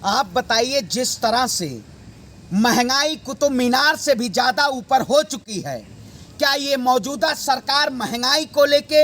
आप बताइए, जिस तरह से महंगाई कुतुब मीनार से भी ज़्यादा ऊपर हो चुकी है, क्या ये मौजूदा सरकार महंगाई को लेके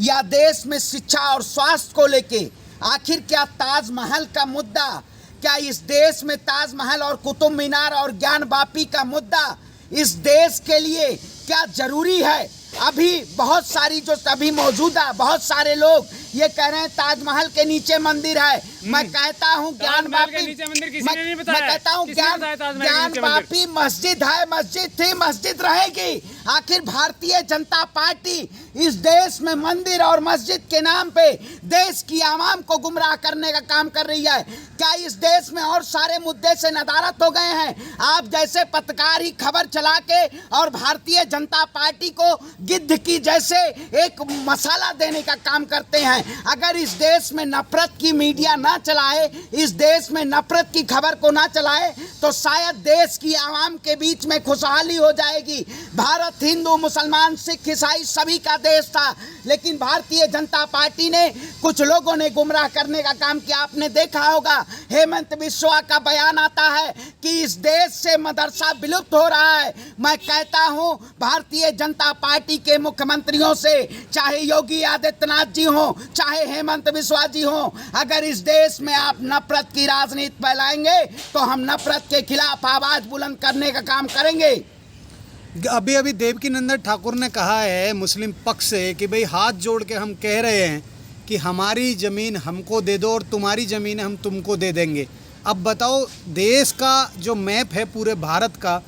या देश में शिक्षा और स्वास्थ्य को लेके, आखिर क्या ताजमहल का मुद्दा, क्या इस देश में ताजमहल और कुतुब मीनार और ज्ञानवापी का मुद्दा इस देश के लिए क्या जरूरी है? अभी बहुत सारी जो अभी मौजूदा बहुत सारे लोग ये कह रहे हैं ताजमहल के नीचे मंदिर है। मैं कहता हूँ ज्ञानवापी, मैं कहता हूँ ज्ञानवापी मस्जिद है, मस्जिद थी, मस्जिद रहेगी। आखिर भारतीय जनता पार्टी इस देश में मंदिर और मस्जिद के नाम पे देश की आवाम को गुमराह करने का काम कर रही है। क्या इस देश में और सारे मुद्दे से नदारत हो गए हैं? आप जैसे पत्रकार ही खबर चला के और भारतीय जनता पार्टी को गिद्ध की जैसे एक मसाला देने का काम करते हैं। अगर इस देश में नफरत की मीडिया ना चलाए, इस देश में नफरत की खबर को ना चलाए, तो शायद देश की आवाम के बीच में खुशहाली हो जाएगी। भारत हिंदू मुसलमान सिख ईसाई सभी का देश था, लेकिन भारतीय जनता पार्टी ने कुछ लोगों ने गुमराह करने का काम किया। आपने देखा होगा हेमंत बिस्वा का बयान आता है कि इस देश से मदरसा विलुप्त हो रहा है। मैं कहता हूं भारतीय जनता पार्टी के मुख्यमंत्रियों से, चाहे योगी आदित्यनाथ जी हो, चाहे हेमंत बिस्वा जी हो, अगर इस देश में आप नफरत की राजनीति फैलाएंगे तो हम नफरत के खिलाफ आवाज बुलंद करने का काम करेंगे। अभी अभी देवकीनंदन ठाकुर ने कहा है मुस्लिम पक्ष से कि भाई हाथ जोड़ के हम कह रहे हैं कि हमारी ज़मीन हमको दे दो और तुम्हारी ज़मीन हम तुमको दे देंगे। अब बताओ, देश का जो मैप है पूरे भारत का,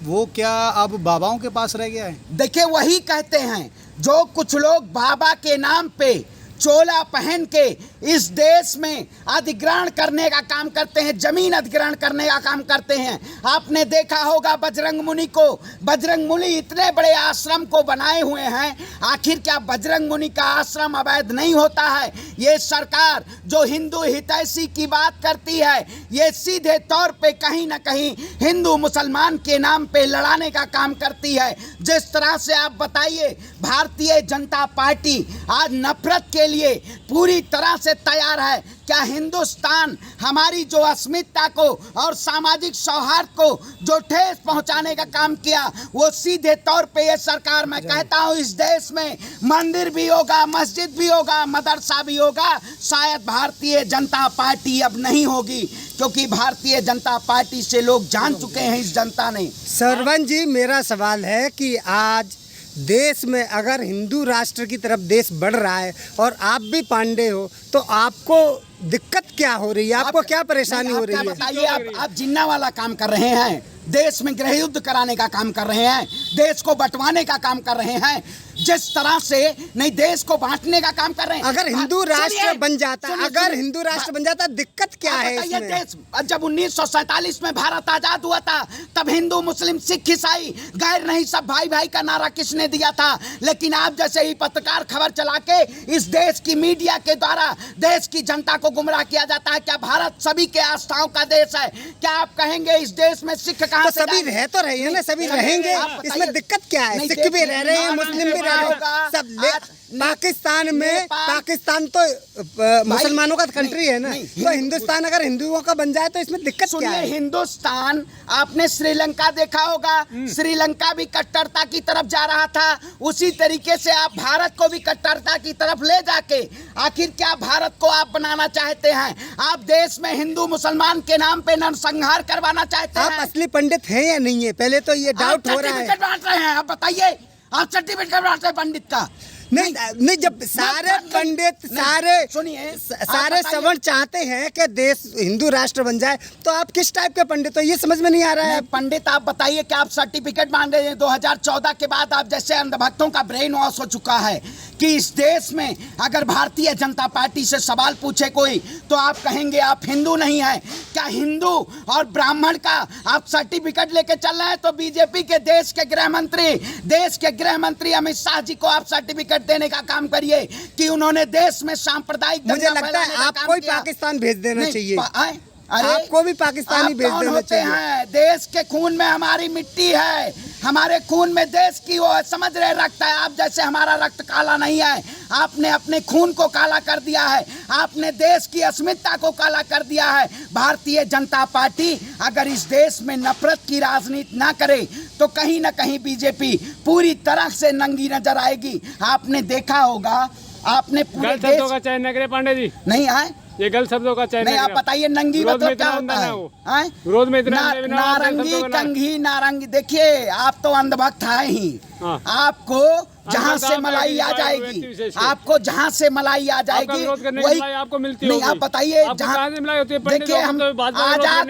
वो क्या अब बाबाओं के पास रह गया है? देखिए, वही कहते हैं जो कुछ लोग बाबा के नाम पे चोला पहन के इस देश में अधिग्रहण करने का काम करते हैं, जमीन अधिग्रहण करने का काम करते हैं। आपने देखा होगा बजरंग मुनि को, बजरंग मुनि इतने बड़े आश्रम को बनाए हुए हैं, आखिर क्या बजरंग मुनि का आश्रम अवैध नहीं होता है? ये सरकार जो हिंदू हितैषी की बात करती है, ये सीधे तौर पे कहीं ना कहीं हिंदू मुसलमान के नाम पे लड़ाने का काम करती है। जिस तरह से आप बताइए, भारतीय जनता पार्टी आज नफरत के लिए पूरी तरह से तैयार है। क्या हिंदुस्तान हमारी जो अस्मिता को और सामाजिक सौहार्द को जो ठेस पहुंचाने का काम किया, वो सीधे तौर पे ये सरकार, मैं कहता हूं इस देश में मंदिर भी होगा, मस्जिद भी होगा, मदरसा भी होगा, शायद भारतीय जनता पार्टी अब नहीं होगी, क्योंकि भारतीय जनता पार्टी से लोग जान चुके हैं इस जनता ने। सरवन जी, मेरा सवाल है कि आज देश में अगर हिंदू राष्ट्र की तरफ देश बढ़ रहा है और आप भी पांडे हो, तो आपको दिक्कत क्या हो रही है? आपको क्या परेशानी हो रही है? बताइए, आप जिन्ना वाला काम कर रहे हैं, देश में गृह युद्ध कराने का काम कर रहे हैं, देश को बंटवाने का काम कर रहे हैं, जिस तरह से नहीं देश को बांटने का काम कर रहे हैं। अगर हिंदू राष्ट्र बन जाता, अगर हिंदू राष्ट्र बन जाता, दिक्कत क्या है इसमें? देश जब 1947 में भारत आजाद हुआ था, तब हिंदू मुस्लिम सिख ईसाई गैर नहीं, सब भाई भाई का नारा किसने दिया था? लेकिन आप जैसे ही पत्रकार खबर चला के इस देश की मीडिया के द्वारा देश की जनता को गुमराह किया जाता है। क्या भारत सभी के आस्थाओं का देश है? क्या आप कहेंगे इस देश में सिख कहां से? सभी रह तो रहे हैं ना, सभी रहेंगे, इसमें दिक्कत क्या है? सिख भी रह रहे हैं, मुस्लिम भी रह रहे हैं, सब। पाकिस्तान में, पाकिस्तान तो मुसलमानों का कंट्री है ना, तो हिंदुस्तान अगर हिंदुओं का बन जाए तो इसमें दिक्कत क्या है? हिंदुस्तान, आपने श्रीलंका देखा होगा, श्रीलंका भी कट्टरता की तरफ जा रहा था, उसी तरीके से आप भारत को भी कट्टरता की तरफ ले जाके आखिर क्या भारत को आप बनाना चाहते हैं? आप देश में हिंदू मुसलमान के नाम पे नरसंहार करवाना चाहते हैं? आप असली पंडित हैं या नहीं है? पहले तो ये डाउट हो रहा है। बांट रहे हैं, आप बताइए, आप सर्टिफिकेट बांट रहे हैं पंडित का? नहीं, जब सारे पंडित, सारे सवर्ण चाहते हैं कि देश हिंदू राष्ट्र बन जाए, तो आप किस टाइप के पंडित हो, ये समझ में नहीं आ रहा है। पंडित, आप बताइए कि आप सर्टिफिकेट मांग रहे हैं? 2014 के बाद आप जैसे अंधभक्तों का ब्रेन वॉश हो चुका है कि इस देश में अगर भारतीय जनता पार्टी से सवाल पूछे कोई, तो आप कहेंगे आप हिंदू नहीं है। क्या हिंदू और ब्राह्मण का आप सर्टिफिकेट लेके चल रहे हैं? तो बीजेपी के देश के गृह मंत्री अमित शाह जी को आप सर्टिफिकेट देने का काम करिए कि उन्होंने देश में सांप्रदायिक, मुझे लगता है आपको ही पाकिस्तान भेज देना चाहिए। अरे आपको भी पाकिस्तान ही भेज देना चाहिए। देश के खून में हमारी मिट्टी है, हमारे खून में देश की वो समझ रहे रक्त है। आप जैसे हमारा रक्त काला नहीं है, आपने अपने खून को काला कर दिया है, आपने देश की अस्मिता को काला कर दिया है। भारतीय जनता पार्टी अगर इस देश में नफरत की राजनीति ना करे तो कहीं ना कहीं बीजेपी पूरी तरह से नंगी नजर आएगी। आपने देखा होगा, आपने पूरे गलत शब्दों का चयन न करे पांडे जी, नहीं आए, ये गलत शब्दों का चयन नहीं आप बताइए नंगी मतलब क्या होता है? आए? विरोध में इतना नारंगी कंघी नारंगी, देखिए आप तो अंधभक्त है ही। हाँ। आपको जहाँ से मलाई आ जाएगी, आपको जहाँ से मलाई आ जाएगी वही आपको मिलती नहीं। आप बताइए जहाँ देखिए, हम आजाद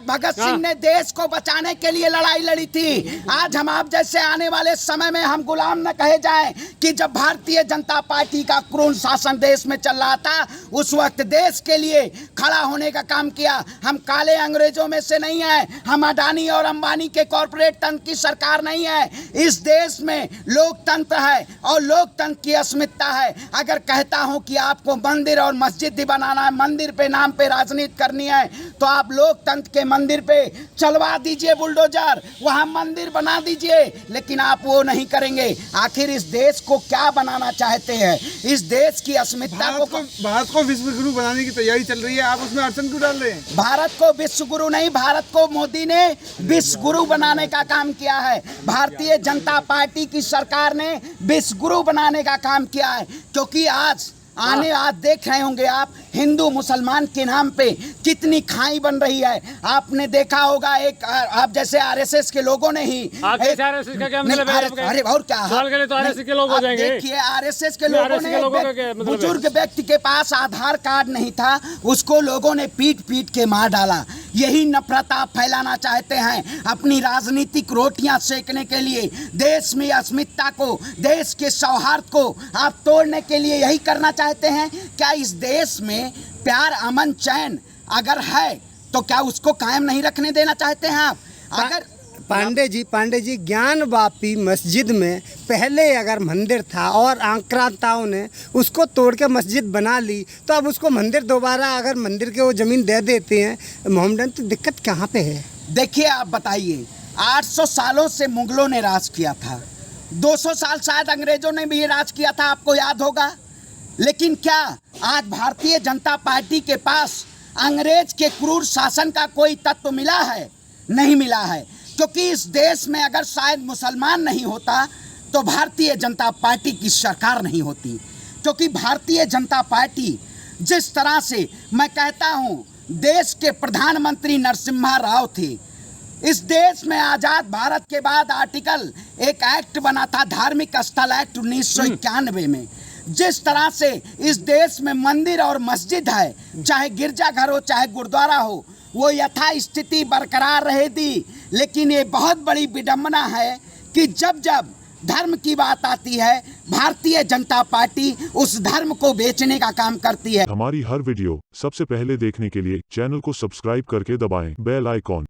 भगत सिंह ने देश को बचाने के लिए लड़ाई लड़ी थी। आज हम आप जैसे आने वाले समय में हम गुलाम न कहे जाएं कि जब भारतीय जनता पार्टी का क्रूर शासन देश में चल रहा था उस वक्त देश के लिए खड़ा होने का काम किया। हम काले अंग्रेजों में से नहीं है, हम अडानी और अंबानी के कॉर्पोरेट तंत्र की सरकार नहीं है। इस देश में लोकतंत्र है और लोकतंत्र की अस्मिता है। अगर कहता हूं कि आपको मंदिर और मस्जिद ही बनाना है, मंदिर पे नाम पे राजनीति करनी है, तो आप लोकतंत्र के मंदिर पे चलवा दीजिए बुलडोजर, वहां मंदिर बना दीजिए, लेकिन आप वो नहीं करेंगे। आखिर इस देश को क्या बनाना चाहते हैं? इस देश की अस्मिता भारत को विश्व गुरु बनाने की तैयारी चल रही है, आप उसमें अड़चन क्यों डाल रहे हैं? भारत को विश्व गुरु नहीं, भारत को मोदी ने विश्व गुरु बनाने का काम किया है। भारतीय जनता पार्टी की सरकार ने विश्व गुरु बनाने का काम किया है, क्योंकि आज देख रहे होंगे आप हिंदू मुसलमान के नाम पे कितनी खाई बन रही है। आपने देखा होगा एक आप जैसे आरएसएस के लोगों ने ही आरएसएस का क्या मतलब है? अरे और क्या सवाल के लिए तो आरएसएस के लोग हो जाएंगे। देखिए आरएसएस के लोगों ने बुजुर्ग व्यक्ति के पास आधार कार्ड नहीं था, उसको लोगों ने पीट पीट के मार डाला। यही नफरत आप फैलाना चाहते हैं अपनी राजनीतिक रोटियां सेकने के लिए। देश में अस्मिता को, देश के सौहार्द को आप तोड़ने के लिए यही करना चाहते हैं। क्या इस देश में प्यार अमन चैन अगर है तो क्या उसको कायम नहीं रखने देना चाहते हैं आप? अगर पांडे जी ज्ञान वापी मस्जिद में पहले अगर मंदिर था और आक्रांताओं ने उसको तोड़ के मस्जिद बना ली, तो अब उसको मंदिर दोबारा अगर मंदिर के वो ज़मीन दे देते हैं मोहम्मदन, तो दिक्कत कहाँ पे है? देखिए आप बताइए, 800 सालों से मुगलों ने राज किया था, 200 साल शायद अंग्रेजों ने भी राज किया था, आपको याद होगा। लेकिन क्या आज भारतीय जनता पार्टी के पास अंग्रेज के क्रूर शासन का कोई तत्व मिला है? नहीं मिला है, क्योंकि इस देश में अगर शायद मुसलमान नहीं होता तो भारतीय जनता पार्टी की सरकार नहीं होती। क्योंकि भारतीय जनता पार्टी जिस तरह से, मैं कहता हूँ, देश के प्रधानमंत्री नरसिम्हा राव थे। इस देश में आज़ाद भारत के बाद आर्टिकल एक एक्ट बना था, धार्मिक स्थल एक्ट 1991 में। जिस तरह से इस देश में मंदिर और मस्जिद है, चाहे गिरजाघर हो चाहे गुरुद्वारा हो, वो यथा स्थिति बरकरार रहेगी। लेकिन ये बहुत बड़ी विडंबना है कि जब जब धर्म की बात आती है भारतीय जनता पार्टी उस धर्म को बेचने का काम करती है। हमारी हर वीडियो सबसे पहले देखने के लिए चैनल को सब्सक्राइब करके दबाएं बेल आइकॉन।